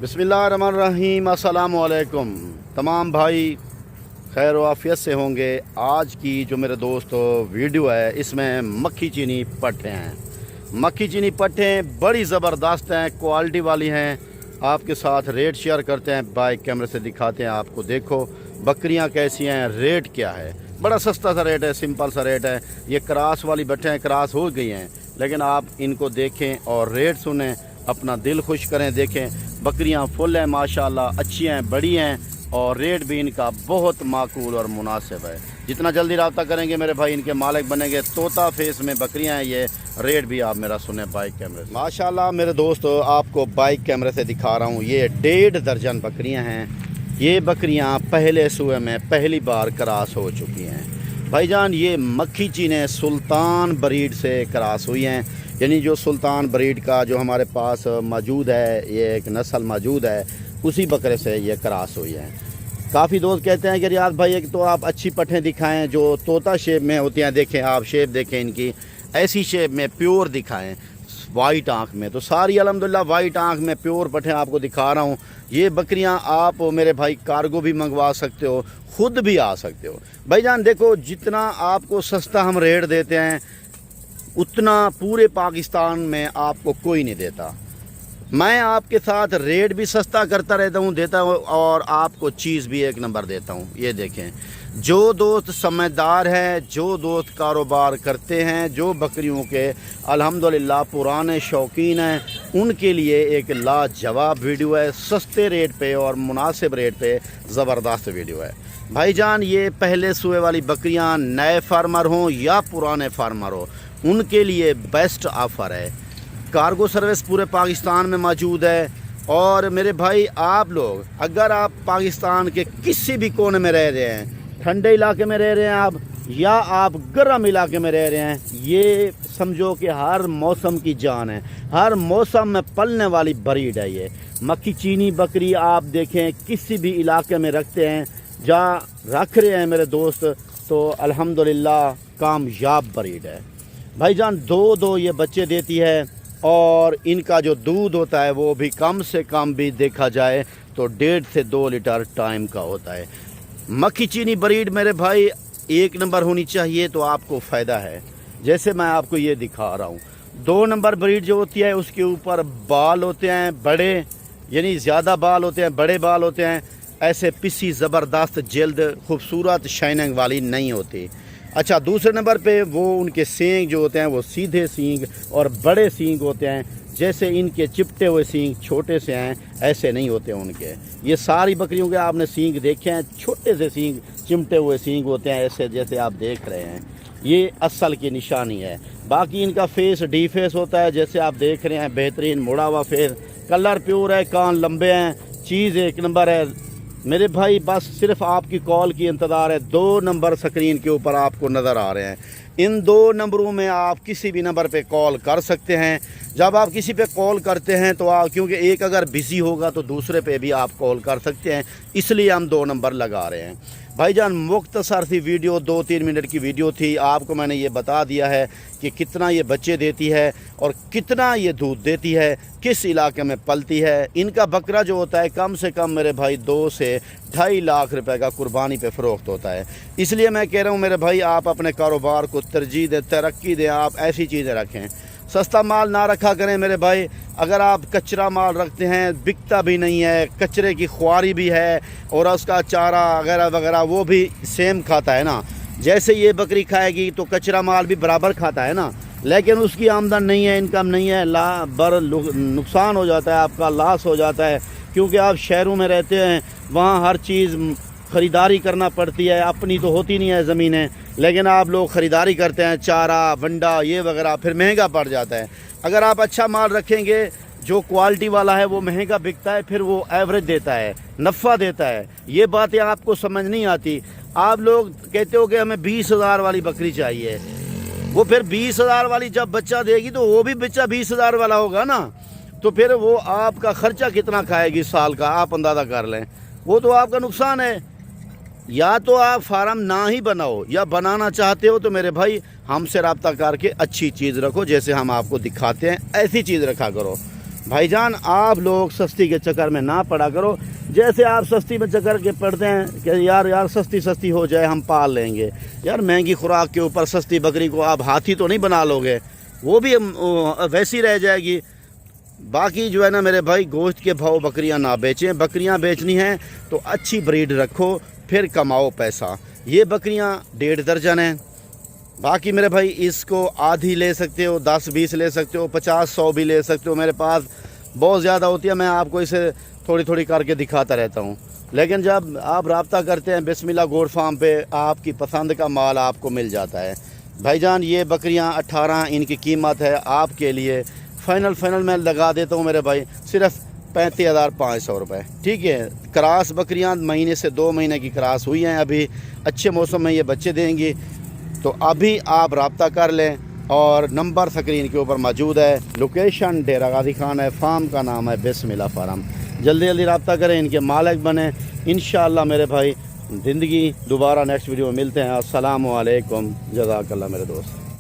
बिस्मिल्लाहिर्रहमानिर्रहीम। अस्सलाम वालेकुम। तमाम भाई खैर व आफियत से होंगे। आज की जो मेरे दोस्त वीडियो है इसमें मक्खी चीनी पट्टे हैं। मक्खी चीनी पट्टे बड़ी ज़बरदस्त हैं, क्वालिटी वाली हैं। आपके साथ रेट शेयर करते हैं, बाइक कैमरे से दिखाते हैं आपको। देखो बकरियां कैसी हैं, रेट क्या है। बड़ा सस्ता सा रेट है, सिंपल सा रेट है। ये क्रास वाली बट्टे हैं, क्रास हो गई हैं, लेकिन आप इनको देखें और रेट सुनें, अपना दिल खुश करें। देखें बकरियां फुल हैं माशाल्लाह, अच्छी हैं, बड़ी हैं और रेट भी इनका बहुत माकूल और मुनासिब है। जितना जल्दी रब्ता करेंगे मेरे भाई इनके मालिक बनेंगे। तोता फेस में बकरियां हैं ये। रेट भी आप मेरा सुने बाइक कैमरे से। माशाल्लाह मेरे दोस्त आपको बाइक कैमरे से दिखा रहा हूँ। ये 1.5 दर्जन बकरियां हैं। ये बकरियां पहले सूए में पहली बार क्रॉस हो चुकी हैं भाईजान। ये मक्खी चीनी सुल्तान ब्रीड से क्रॉस हुई हैं, यानी जो सुल्तान ब्रीड का जो हमारे पास मौजूद है, ये एक नस्ल मौजूद है, उसी बकरे से ये क्रॉस हुई है। काफ़ी दोस्त कहते हैं कि रियाज भाई एक तो आप अच्छी पट्टें दिखाएं जो तोता शेप में होती हैं। देखें आप शेप देखें इनकी, ऐसी शेप में प्योर दिखाएं, वाइट आँख में। तो सारी अल्हम्दुलिल्लाह वाइट आँख में प्योर पट्टें आपको दिखा रहा हूँ। ये बकरियाँ आप मेरे भाई कार्गो भी मंगवा सकते हो, ख़ुद भी आ सकते हो भाईजान। देखो जितना आपको सस्ता हम रेट देते हैं उतना पूरे पाकिस्तान में आपको कोई नहीं देता। मैं आपके साथ रेट भी सस्ता करता रहता हूँ, देता हूँ, और आपको चीज़ भी एक नंबर देता हूँ। ये देखें, जो दोस्त समझदार हैं, जो दोस्त कारोबार करते हैं, जो बकरियों के अल्हम्दुलिल्लाह पुराने शौकीन हैं, उनके लिए एक लाजवाब वीडियो है। सस्ते रेट पे और मुनासिब रेट पे ज़बरदस्त वीडियो है भाईजान। ये पहले सूए वाली बकरियां नए फार्मर हों या पुराने फार्मर हो, उनके लिए बेस्ट ऑफ़र है। कार्गो सर्विस पूरे पाकिस्तान में मौजूद है। और मेरे भाई आप लोग अगर आप पाकिस्तान के किसी भी कोने में रह रहे हैं, ठंडे इलाके में रह रहे हैं आप, या आप गर्म इलाके में रह रहे हैं, ये समझो कि हर मौसम की जान है, हर मौसम में पलने वाली ब्रीड है ये मक्खी चीनी बकरी। आप देखें किसी भी इलाके में रखते हैं, जहाँ रख रहे हैं मेरे दोस्त, तो अल्हम्दुलिल्लाह कामयाब ब्रीड है भाईजान। दो ये बच्चे देती है और इनका जो दूध होता है वो भी कम से कम भी देखा जाए तो 1.5 से 2 लीटर टाइम का होता है। मक्खी चीनी ब्रीड मेरे भाई एक नंबर होनी चाहिए तो आपको फ़ायदा है। जैसे मैं आपको ये दिखा रहा हूँ, 2 नंबर ब्रीड जो होती है उसके ऊपर बाल होते हैं बड़े, यानी ज़्यादा बाल होते हैं, बड़े बाल होते हैं। ऐसे पिसी ज़बरदस्त जल्द खूबसूरत शाइनिंग वाली नहीं होती। अच्छा, दूसरे नंबर पे वो उनके सींग जो होते हैं वो सीधे सींग और बड़े सींग होते हैं। जैसे इनके चिपटे हुए सींग छोटे से हैं, ऐसे नहीं होते उनके। ये सारी बकरियों के आपने सींग देखे हैं, छोटे से सींग, चिमटे हुए सींग होते हैं, ऐसे जैसे आप देख रहे हैं। ये असल की निशानी है। बाकी इनका फेस डी फेस होता है, जैसे आप देख रहे हैं, बेहतरीन मुड़ा हुआ फेस, कलर प्योर है, कान लंबे हैं, चीज़ एक नंबर है मेरे भाई। बस सिर्फ आपकी कॉल की इंतज़ार है। 2 नंबर स्क्रीन के ऊपर आपको नज़र आ रहे हैं। इन 2 नंबरों में आप किसी भी नंबर पे कॉल कर सकते हैं। जब आप किसी पे कॉल करते हैं तो आप, क्योंकि एक अगर बिज़ी होगा तो दूसरे पे भी आप कॉल कर सकते हैं, इसलिए हम 2 नंबर लगा रहे हैं भाईजान। मुख्तसर सी वीडियो, 2-3 मिनट की वीडियो थी। आपको मैंने ये बता दिया है कि कितना ये बच्चे देती है और कितना ये दूध देती है, किस इलाके में पलती है। इनका बकरा जो होता है कम से कम मेरे भाई 2 से 2.5 लाख रुपए का कुर्बानी पे फ़रोख्त होता है। इसलिए मैं कह रहा हूँ मेरे भाई आप अपने कारोबार को तरजीह दें, तरक्की दें, आप ऐसी चीज़ें रखें। सस्ता माल ना रखा करें मेरे भाई। अगर आप कचरा माल रखते हैं, बिकता भी नहीं है, कचरे की ख्वारी भी है और उसका चारा वगैरह वगैरह वो भी सेम खाता है ना। जैसे ये बकरी खाएगी तो कचरा माल भी बराबर खाता है ना, लेकिन उसकी आमदन नहीं है, इनकम नहीं है, नुकसान हो जाता है, आपका लॉस हो जाता है। क्योंकि आप शहरों में रहते हैं, वहाँ हर चीज़ ख़रीदारी करना पड़ती है, अपनी तो होती नहीं है ज़मीनें, लेकिन आप लोग ख़रीदारी करते हैं, चारा वंडा ये वगैरह, फिर महंगा पड़ जाता है। अगर आप अच्छा माल रखेंगे, जो क्वालिटी वाला है वो महंगा बिकता है, फिर वो एवरेज देता है, नफ़ा देता है। ये बातें आपको समझ नहीं आती। आप लोग कहते हो कि हमें 20,000 वाली बकरी चाहिए, वो फिर 20,000 वाली जब बच्चा देगी तो वो भी बच्चा 20,000 वाला होगा ना, तो फिर वो आपका ख़र्चा कितना खाएगी साल का, आप अंदाज़ा कर लें। वो तो आपका नुकसान है। या तो आप फार्म ना ही बनाओ, या बनाना चाहते हो तो मेरे भाई हमसे रब्ता करके अच्छी चीज़ रखो, जैसे हम आपको दिखाते हैं ऐसी चीज़ रखा करो। भाई जान आप लोग सस्ती के चक्कर में ना पड़ा करो। जैसे आप सस्ती में चक्कर के पड़ते हैं कि यार सस्ती सस्ती हो जाए हम पाल लेंगे। यार महंगी खुराक के ऊपर सस्ती बकरी को आप हाथी तो नहीं बना लोगे, वो भी वैसी रह जाएगी। बाकी जो है ना मेरे भाई, गोश्त के भाव बकरियां ना बेचें। बकरियां बेचनी हैं तो अच्छी ब्रीड रखो, फिर कमाओ पैसा। ये बकरियां 1.5 दर्जन हैं। बाकी मेरे भाई इसको आधी ले सकते हो, 10-20 ले सकते हो, 50-100 भी ले सकते हो। मेरे पास बहुत ज़्यादा होती है, मैं आपको इसे थोड़ी थोड़ी करके दिखाता रहता हूँ। लेकिन जब आप रब्ता करते हैं बिस्मिल्लाह गोट फार्म पे, आपकी पसंद का माल आपको मिल जाता है। भाईजान ये बकरियां 18 इनकी कीमत है। आपके लिए फ़ाइनल मैं लगा देता हूँ मेरे भाई, सिर्फ 35,500 रुपये। ठीक है। क्रास बकरियां महीने से 2 महीने की क्रास हुई हैं, अभी अच्छे मौसम में ये बच्चे देंगी। तो अभी आप रब्ता कर लें और नंबर स्क्रीन के ऊपर मौजूद है। लोकेशन डेरा गाजी खान है, फार्म का नाम है बिस्मिल्लाह फार्म। जल्दी जल्दी रब्ता करें, इनके मालिक बने इंशाअल्लाह मेरे भाई। ज़िंदगी दोबारा नेक्स्ट वीडियो में मिलते हैं। अस्सलामु अलैकुम, जज़ाकल्लाह मेरे दोस्त।